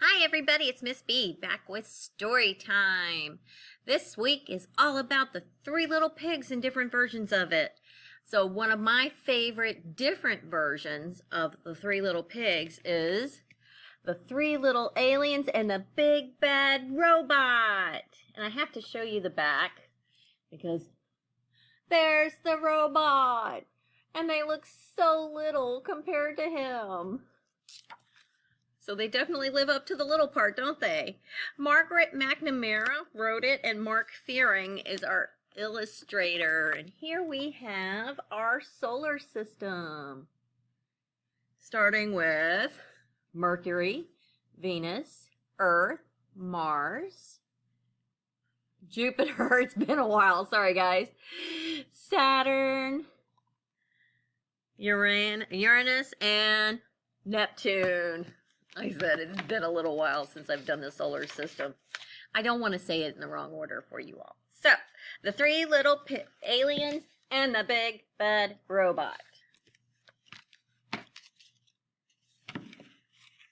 Hi everybody, it's Miss B back with story time. This week is all about the Three Little Pigs and different versions of it. So one of my favorite different versions of the Three Little Pigs is the Three Little Aliens and the Big Bad Robot. And I have to show you the back because there's the robot. And they look so little compared to him. So they definitely live up to the little part, don't they? Margaret McNamara wrote it, and Mark Fearing is our illustrator. And here we have our solar system. Starting with Mercury, Venus, Earth, Mars, Jupiter, it's been a while, sorry guys, Saturn, Uranus, and Neptune. Like I said, it's been a little while since I've done the solar system. I don't want to say it in the wrong order for you all. So, the Three Little Aliens and the Big Bad Robot.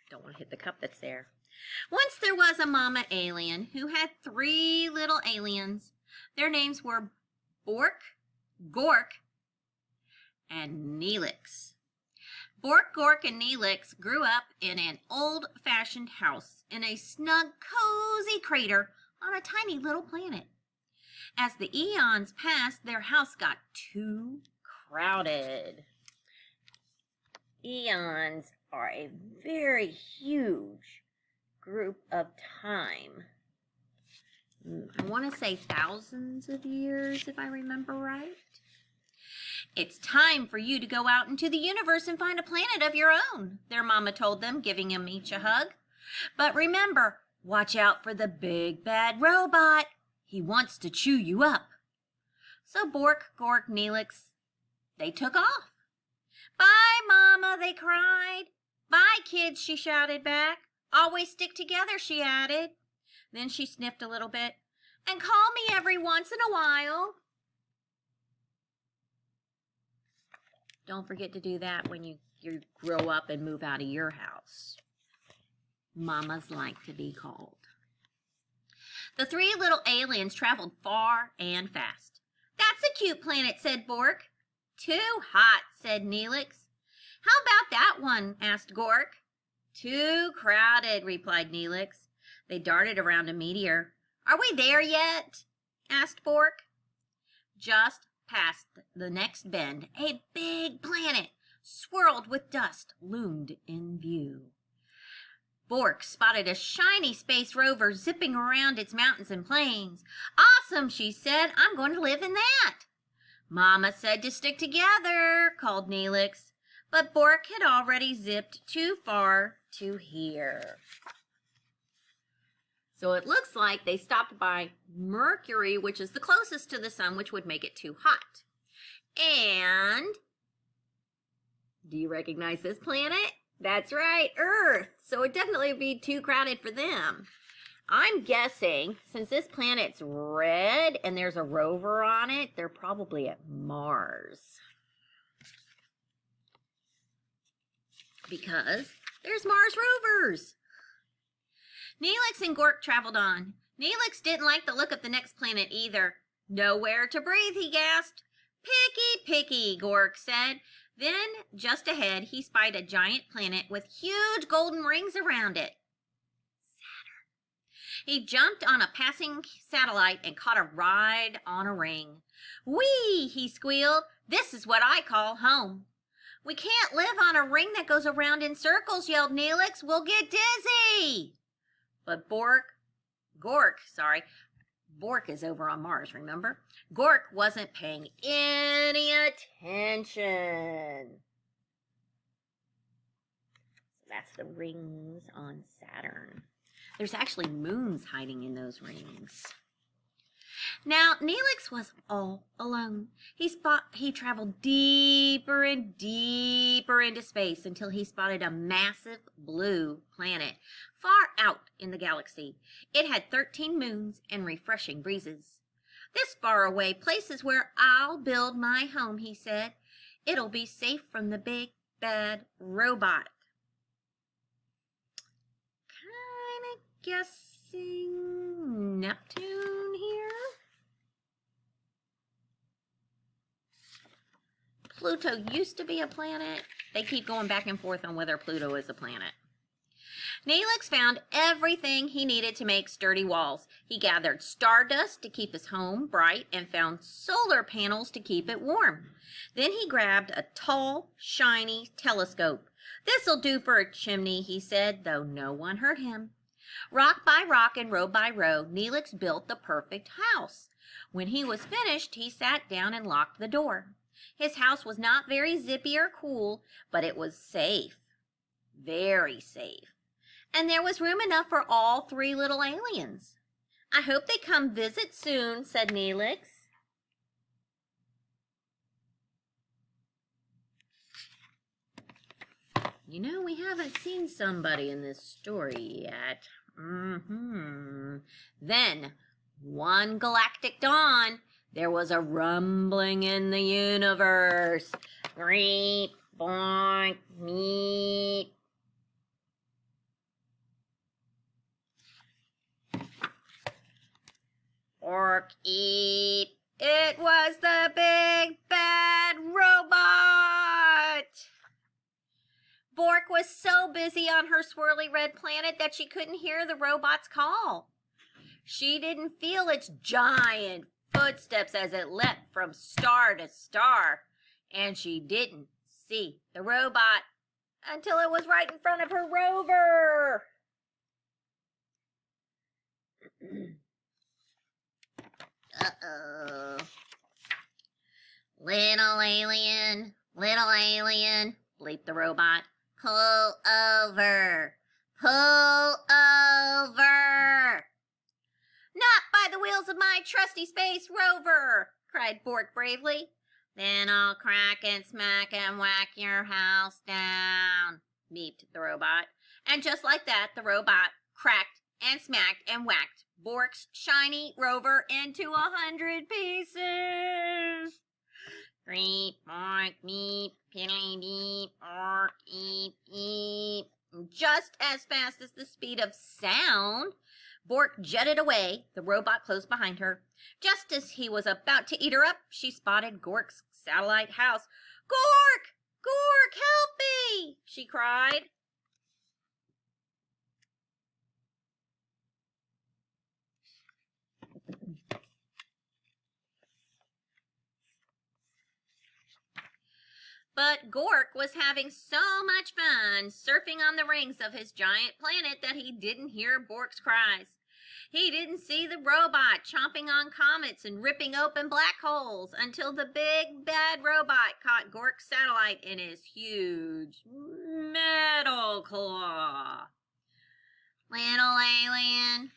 Don't want to hit the cup that's there. Once there was a mama alien who had three little aliens. Their names were Bork, Gork, and Neelix. Bork, Gork, and Neelix grew up in an old-fashioned house in a snug, cozy crater on a tiny little planet. As the eons passed, their house got too crowded. Eons are a very huge group of time. I want to say thousands of years, if I remember right. It's time for you to go out into the universe and find a planet of your own, their mama told them, giving them each a hug. But remember, watch out for the big bad robot. He wants to chew you up. So Bork, Gork, Neelix, they took off. Bye, Mama, they cried. Bye, kids, she shouted back. Always stick together, she added. Then she sniffed a little bit. And call me every once in a while. Don't forget to do that when you grow up and move out of your house. Mamas like to be called. The three little aliens traveled far and fast. That's a cute planet, said Bork. Too hot, said Neelix. How about that one, asked Gork. Too crowded, replied Neelix. They darted around a meteor. Are we there yet? Asked Bork. Just past the next bend, a big planet, swirled with dust, loomed in view. Bork spotted a shiny space rover zipping around its mountains and plains. Awesome, she said. I'm going to live in that. Mama said to stick together, called Neelix, but Bork had already zipped too far to hear. So it looks like they stopped by Mercury, which is the closest to the sun, which would make it too hot. And do you recognize this planet? That's right, Earth. So it definitely would be too crowded for them. I'm guessing, since this planet's red and there's a rover on it, they're probably at Mars. Because there's Mars rovers. Neelix and Gork traveled on. Neelix didn't like the look of the next planet either. Nowhere to breathe, he gasped. Picky, picky, Gork said. Then, just ahead, he spied a giant planet with huge golden rings around it. Saturn. He jumped on a passing satellite and caught a ride on a ring. Whee, he squealed. This is what I call home. We can't live on a ring that goes around in circles, yelled Neelix. We'll get dizzy. But Bork is over on Mars, remember? Gork wasn't paying any attention. That's the rings on Saturn. There's actually moons hiding in those rings. Now, Neelix was all alone. He traveled deeper and deeper into space until he spotted a massive blue planet far out in the galaxy. It had 13 moons and refreshing breezes. This faraway place is where I'll build my home, he said. It'll be safe from the big bad robot. guessing Neptune here. Pluto used to be a planet. They keep going back and forth on whether Pluto is a planet. Neelix found everything he needed to make sturdy walls. He gathered stardust to keep his home bright and found solar panels to keep it warm. Then he grabbed a tall, shiny telescope. "This'll do for a chimney," he said, though no one heard him. Rock by rock and row by row, Neelix built the perfect house. When he was finished, he sat down and locked the door. His house was not very zippy or cool, but it was safe. Very safe. And there was room enough for all 3 little aliens. "I hope they come visit soon," said Neelix. You know, we haven't seen somebody in this story yet. Then, one galactic dawn, there was a rumbling in the universe. Greep, boink, meep. Bork, eat. It was the big bad robot. Bork was so busy on her swirly red planet that she couldn't hear the robot's call. She didn't feel its giant footsteps as it leapt from star to star, and she didn't see the robot until it was right in front of her rover. Uh-oh. Little alien, bleeped the robot. Pull over. Pull over. Not by the wheels of my trusty space rover, cried Bork bravely. Then I'll crack and smack and whack your house down, beeped the robot. And just like that, the robot cracked and smacked and whacked Bork's shiny rover into 100 pieces. Greep, boink, meep, piddly beep, ork, eep, eep. Just as fast as the speed of sound, Bork jetted away. The robot closed behind her. Just as he was about to eat her up, she spotted Gork's satellite house. "Gork! Gork, help me!" she cried. But Gork was having so much fun surfing on the rings of his giant planet that he didn't hear Bork's cries. He didn't see the robot chomping on comets and ripping open black holes until the big bad robot caught Gork's satellite in his huge metal claw. Little alien,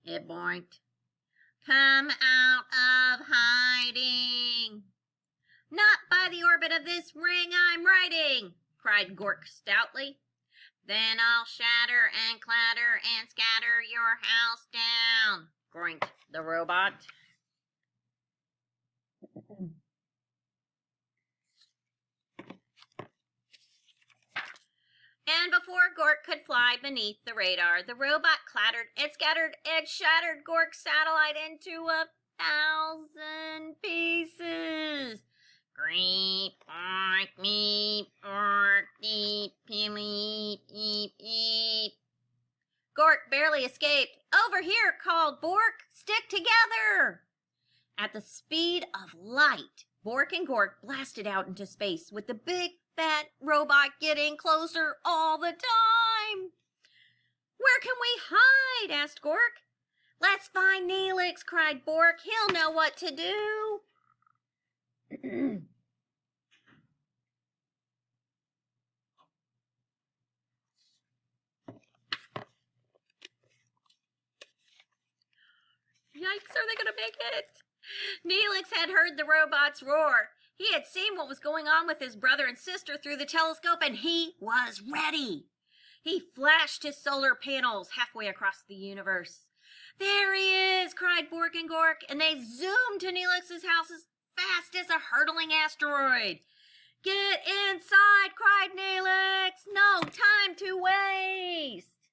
it boinked. Come out of hiding. Not by the orbit of this ring I'm riding, cried Gork stoutly. Then I'll shatter and clatter and scatter your house down, groinked the robot. And before Gork could fly beneath the radar, the robot clattered and scattered and shattered Gork's satellite into 1,000 pieces. Greep, boink, meep, ork, deep, peep, eep, eep. Gork barely escaped. "Over here," called Bork. "Stick together." At the speed of light, Bork and Gork blasted out into space with the big fat robot getting closer all the time. "Where can we hide?" asked Gork. "Let's find Neelix," cried Bork. "He'll know what to do." Yikes, are they going to make it? Neelix had heard the robot's roar. He had seen what was going on with his brother and sister through the telescope, and he was ready. He flashed his solar panels halfway across the universe. "There he is," cried Bork and Gork, and they zoomed to Neelix's house as fast as a hurtling asteroid. "Get inside," cried Neelix. "No time to waste."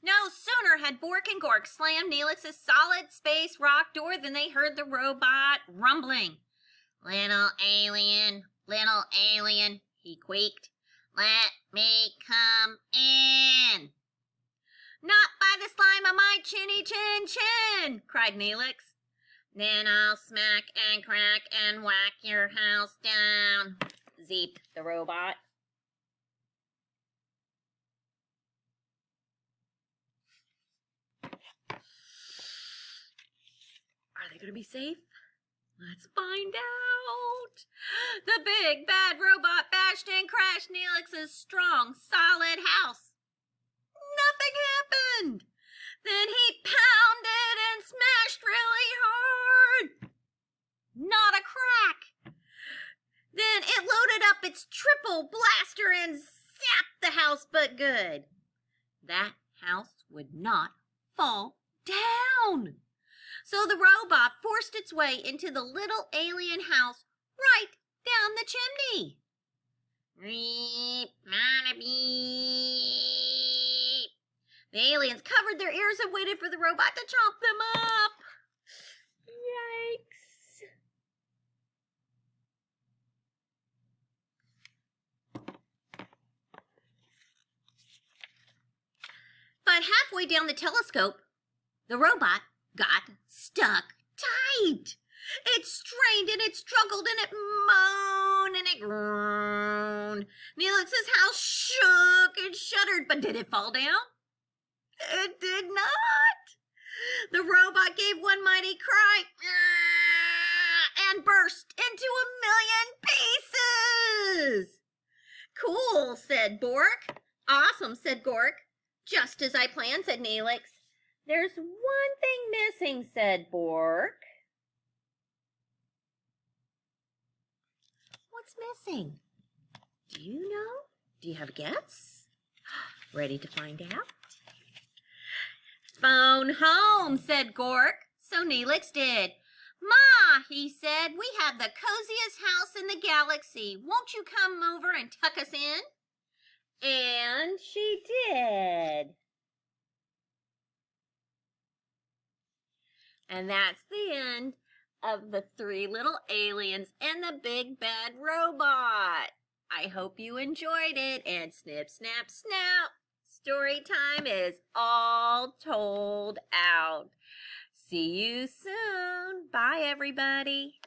No sooner had Bork and Gork slammed Neelix's solid space rock door than they heard the robot rumbling. Little alien, he quaked. Let me come in. Not by the slime of my chinny chin chin, cried Neelix. Then I'll smack and crack and whack your house down, zeeped the robot. Are they going to be safe? Let's find out. The big bad robot bashed and crashed Neelix's strong, solid house. Nothing happened. Then he pounded and smashed really hard. Not a crack. Then it loaded up its triple blaster and zapped the house but good. That house would not fall down. So the robot forced its way into the little alien house right down the chimney. Beep, beep. The aliens covered their ears and waited for the robot to chomp them up. Yikes. But halfway down the telescope, the robot got stuck tight. It strained and it struggled and it moaned and it groaned. Neelix's house shook and shuddered, but did it fall down? It did not. The robot gave one mighty cry and burst into 1,000,000 pieces. Cool, said Bork. Awesome, said Gork. Just as I planned, said Neelix. There's one thing missing, said Bork. What's missing? Do you know? Do you have a guess? Ready to find out? Phone home, said Gork. So Neelix did. Ma, he said, we have the coziest house in the galaxy. Won't you come over and tuck us in? And she did. And that's the end of the 3 little aliens and the big bad robot. I hope you enjoyed it. And snip, snap, snap. Story time is all told out. See you soon. Bye, everybody.